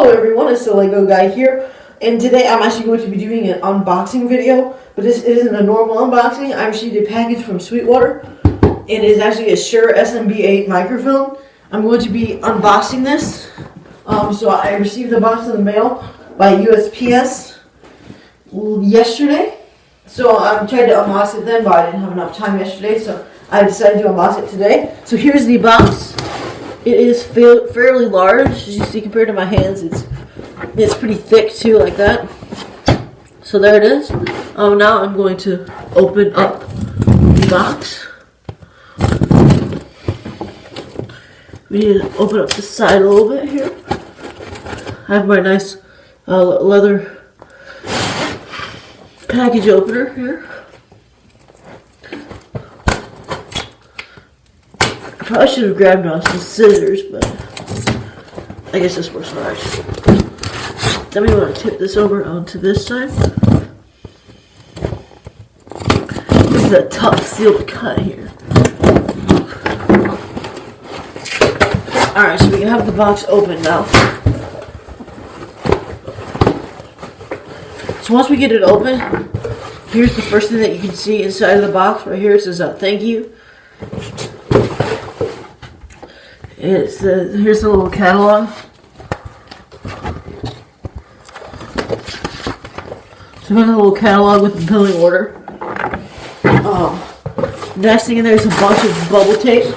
Hello everyone, it's the Lego guy here, and today I'm actually going to be doing an unboxing video, but this isn't a normal unboxing. I received a package from Sweetwater. It is actually a Shure SM58 microphone. I'm going to be unboxing this. So I received the box in the mail by USPS yesterday. So I tried to unbox it then, but I didn't have enough time yesterday, so I decided to unbox it today. So here's the box. It is fairly large, as you see, compared to my hands. It's pretty thick too, like that. So there it is. Now I'm going to open up the box. We need to open up the side a little bit here. I have my nice leather package opener here. I probably should have grabbed some scissors, but I guess this works alright. Then we want to tip this over onto this side. This is a tough sealed cut here. Alright, so we have the box open now. So once we get it open, here's the first thing that you can see inside of the box. Right here it says thank you. Here's the little catalog. So we have a little catalog with the billing order. Next thing in there is a bunch of bubble tape.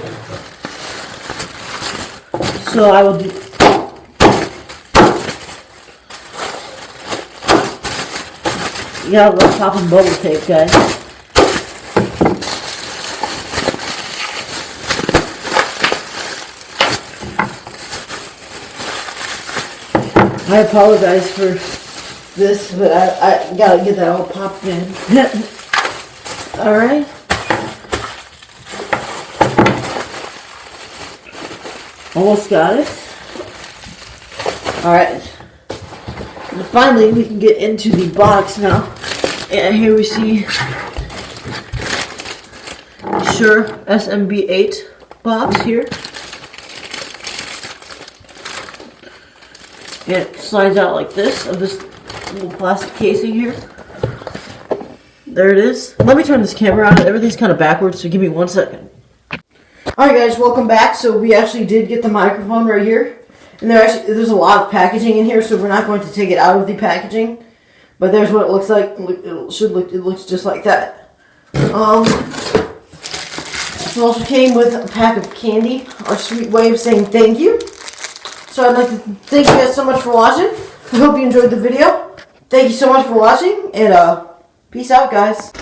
So I will do. You gotta love popping bubble tape, guys. I apologize for this, but I gotta get that all popped in. Alright. Almost got it. Alright. And finally, we can get into the box now. And here we see Shure SM58 box here. And it slides out like this, of this little plastic casing here. There it is. Let me turn this camera on. Everything's kind of backwards, so give me 1 second. Alright guys, welcome back. So we actually did get the microphone right here. And there's a lot of packaging in here, so we're not going to take it out of the packaging. But there's what it looks like. It looks just like that. It also came with a pack of candy, our sweet way of saying thank you. So I'd like to thank you guys so much for watching. I hope you enjoyed the video. Thank you so much for watching, and peace out, guys.